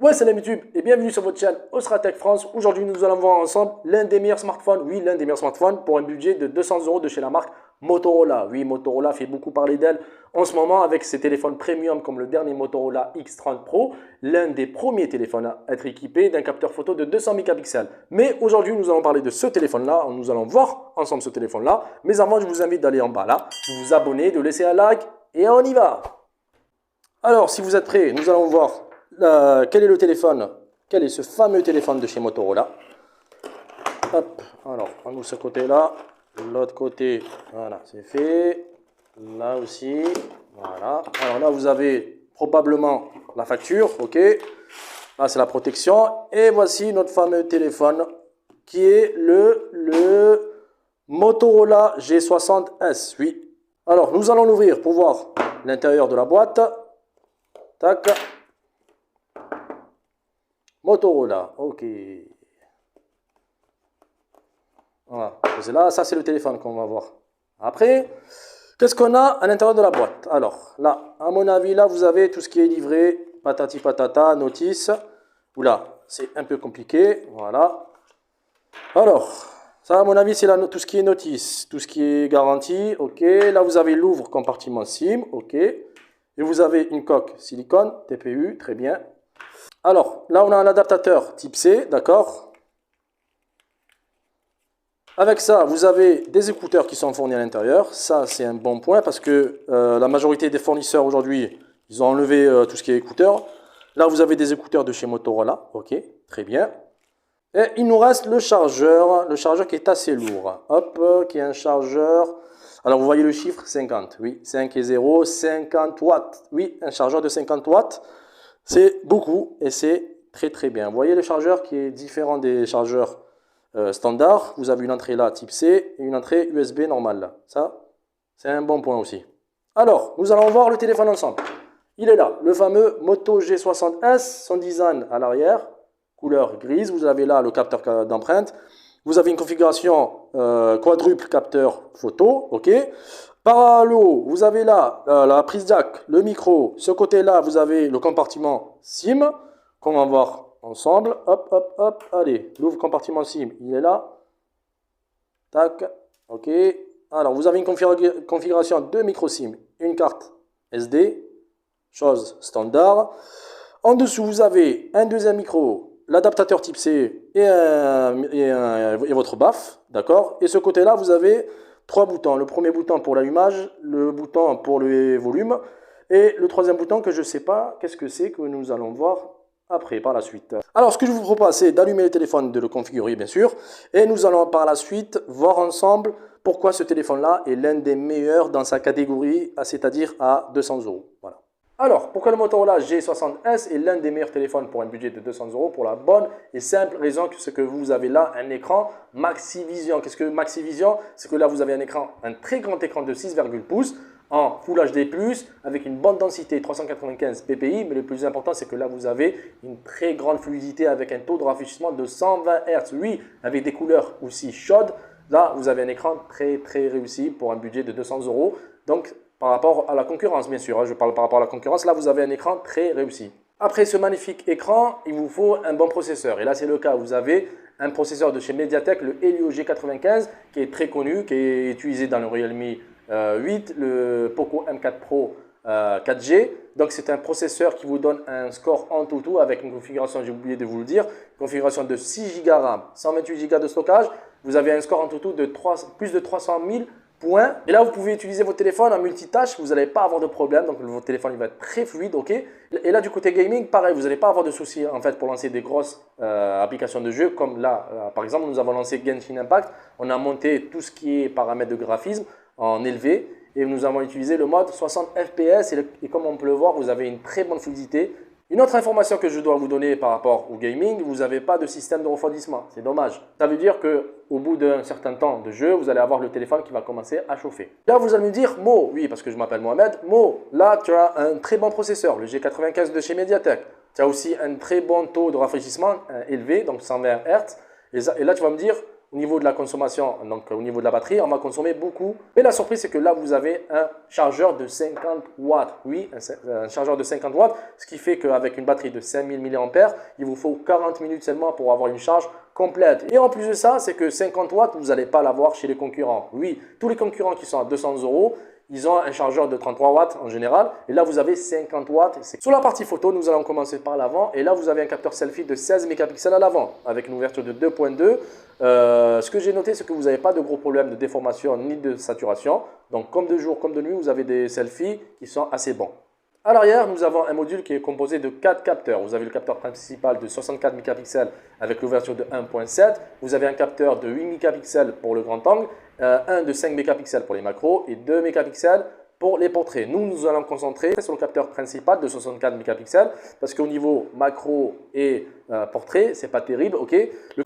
Ouais, salam YouTube et bienvenue sur votre chaîne Osratech France. Aujourd'hui, nous allons voir ensemble l'un des meilleurs smartphones, oui, l'un des meilleurs smartphones pour un budget de 200 € de chez la marque Motorola. Oui, Motorola fait beaucoup parler d'elle en ce moment avec ses téléphones premium comme le dernier Motorola X30 Pro, l'un des premiers téléphones à être équipé d'un capteur photo de 200 mégapixels. Mais aujourd'hui, nous allons parler de ce téléphone-là, nous allons voir ensemble ce téléphone-là. Mais avant, je vous invite d'aller en bas là, de vous abonner, de laisser un like et on y va. Alors, si vous êtes prêts, nous allons voir quel est le téléphone, quel est ce fameux téléphone de chez Motorola. Hop, alors on ouvre ce côté-là, l'autre côté, voilà, c'est fait. Là aussi, voilà. Alors là, vous avez probablement la facture, ok. Là, c'est la protection. Et voici notre fameux téléphone qui est le Motorola G60S, oui. Alors, nous allons l'ouvrir pour voir l'intérieur de la boîte. Tac. Motorola, ok. Voilà, c'est là, ça c'est le téléphone qu'on va voir. Après, qu'est-ce qu'on a à l'intérieur de la boîte? Alors, là, à mon avis, là, vous avez tout ce qui est livré, patati patata, notice. Oula, c'est un peu compliqué, voilà. Alors, ça, à mon avis, c'est tout ce qui est notice, tout ce qui est garantie, ok. Là, vous avez l'ouvre compartiment SIM, ok. Et vous avez une coque silicone, TPU, très bien. Alors, là, on a un adaptateur type C, d'accord. Avec ça, vous avez des écouteurs qui sont fournis à l'intérieur. Ça, c'est un bon point parce que la majorité des fournisseurs aujourd'hui, ils ont enlevé tout ce qui est écouteurs. Là, vous avez des écouteurs de chez Motorola, ok, très bien. Et il nous reste le chargeur qui est assez lourd. Hop, qui est un chargeur. Alors, vous voyez le chiffre 50, oui, 5 et 0, 50 watts. Oui, un chargeur de 50 watts. C'est beaucoup et c'est très très bien. Vous voyez le chargeur qui est différent des chargeurs standards. Vous avez une entrée là type C et une entrée USB normale là. Ça, c'est un bon point aussi. Alors, nous allons voir le téléphone ensemble. Il est là, le fameux Moto G60S, son design à l'arrière, couleur grise. Vous avez là le capteur d'empreinte. Vous avez une configuration quadruple capteur photo, ok. Par le haut, vous avez là la prise jack, le micro. Ce côté-là, vous avez le compartiment SIM qu'on va voir ensemble. Hop, hop, hop. Allez, l'ouvre compartiment SIM, il est là. Tac, ok. Alors, vous avez une configuration de micro SIM, une carte SD, chose standard. En dessous, vous avez un deuxième micro, l'adaptateur type C et votre BAF, d'accord. Et ce côté-là, vous avez trois boutons. Le premier bouton pour l'allumage, le bouton pour le volume et le troisième bouton que je ne sais pas qu'est-ce que c'est, que nous allons voir après, par la suite. Alors, ce que je vous propose, c'est d'allumer le téléphone, de le configurer, bien sûr. Et nous allons par la suite voir ensemble pourquoi ce téléphone-là est l'un des meilleurs dans sa catégorie, c'est-à-dire à 200 €. Voilà. Alors, pourquoi le Motorola G60S est l'un des meilleurs téléphones pour un budget de 200 € pour la bonne et simple raison que c'est que vous avez là un écran Maxivision. Qu'est-ce que Maxivision? C'est que là, vous avez un très grand écran de 6,1 pouces en Full HD+, avec une bonne densité 395 ppi, mais le plus important, c'est que là, vous avez une très grande fluidité avec un taux de rafraîchissement de 120 Hz. Oui, avec des couleurs aussi chaudes. Là, vous avez un écran très, très réussi pour un budget de 200 €. Donc, par rapport à la concurrence, bien sûr, je parle par rapport à la concurrence, là, vous avez un écran très réussi. Après ce magnifique écran, il vous faut un bon processeur. Et là, c'est le cas. Vous avez un processeur de chez MediaTek, le Helio G95, qui est très connu, qui est utilisé dans le Realme 8, le Poco M4 Pro 4G. Donc, c'est un processeur qui vous donne un score en tout avec une configuration, j'ai oublié de vous le dire, configuration de 6 Go RAM, 128 Go de stockage. Vous avez un score en tout de plus de 300 000 points. Et là, vous pouvez utiliser votre téléphone en multitâche. Vous n'allez pas avoir de problème. Donc, votre téléphone il va être très fluide. Ok. Et là, du côté gaming, pareil, vous n'allez pas avoir de soucis en fait pour lancer des grosses applications de jeu. Comme là, par exemple, nous avons lancé Genshin Impact. On a monté tout ce qui est paramètres de graphisme en élevé. Et nous avons utilisé le mode 60 FPS. Et comme on peut le voir, vous avez une très bonne fluidité. Une autre information que je dois vous donner par rapport au gaming, vous n'avez pas de système de refroidissement. C'est dommage. Ça veut dire qu'au bout d'un certain temps de jeu, vous allez avoir le téléphone qui va commencer à chauffer. Là, vous allez me dire, Mo, oui, parce que je m'appelle Mohamed, Mo, là, tu as un très bon processeur, le G95 de chez MediaTek. Tu as aussi un très bon taux de rafraîchissement élevé, donc 120 Hz. Et là, tu vas me dire, au niveau de la consommation, donc au niveau de la batterie, on va consommer beaucoup. Mais la surprise, c'est que là, vous avez un chargeur de 50 watts. Oui, un chargeur de 50 watts, ce qui fait qu'avec une batterie de 5000 mAh, il vous faut 40 minutes seulement pour avoir une charge complète. Et en plus de ça, c'est que 50 watts, vous n'allez pas l'avoir chez les concurrents. Oui, tous les concurrents qui sont à 200 €, ils ont un chargeur de 33 watts en général. Et là, vous avez 50 watts. Sur la partie photo, nous allons commencer par l'avant. Et là, vous avez un capteur selfie de 16 mégapixels à l'avant avec une ouverture de 2.2. Ce que j'ai noté, c'est que vous n'avez pas de gros problèmes de déformation ni de saturation. Donc, comme de jour, comme de nuit, vous avez des selfies qui sont assez bons. À l'arrière, nous avons un module qui est composé de 4 capteurs. Vous avez le capteur principal de 64 mégapixels avec l'ouverture de 1.7. Vous avez un capteur de 8 mégapixels pour le grand angle, un de 5 mégapixels pour les macros et 2 mégapixels pour les portraits. Nous allons concentrer sur le capteur principal de 64 mégapixels parce qu'au niveau macro et portrait, c'est pas terrible. Ok.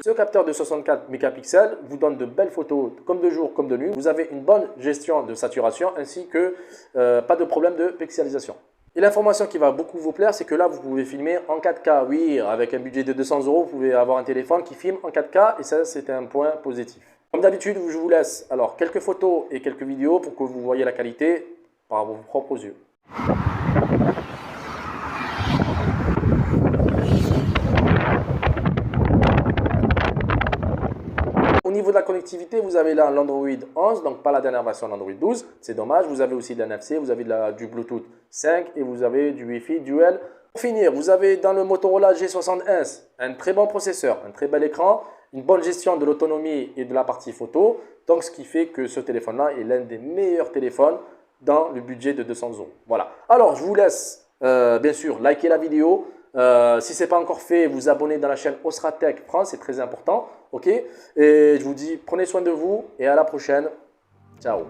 Ce capteur de 64 mégapixels vous donne de belles photos comme de jour comme de nuit. Vous avez une bonne gestion de saturation ainsi que pas de problème de pixelisation. Et l'information qui va beaucoup vous plaire, c'est que là, vous pouvez filmer en 4K. Oui, avec un budget de 200 €, vous pouvez avoir un téléphone qui filme en 4K et ça, c'est un point positif. Comme d'habitude, je vous laisse alors quelques photos et quelques vidéos pour que vous voyez la qualité par vos propres yeux. Au niveau de la connectivité, vous avez là l'Android 11, donc pas la dernière version d'Android 12. C'est dommage. Vous avez aussi de l'NFC, vous avez du Bluetooth 5 et vous avez du Wi-Fi dual. Pour finir, vous avez dans le Motorola G60S un très bon processeur, un très bel écran, une bonne gestion de l'autonomie et de la partie photo. Donc, ce qui fait que ce téléphone-là est l'un des meilleurs téléphones dans le budget de 200 €. Voilà. Alors, je vous laisse bien sûr liker la vidéo. Si ce n'est pas encore fait, vous abonner dans la chaîne Ostratech France, c'est très important. Ok. Et je vous dis, prenez soin de vous et à la prochaine. Ciao.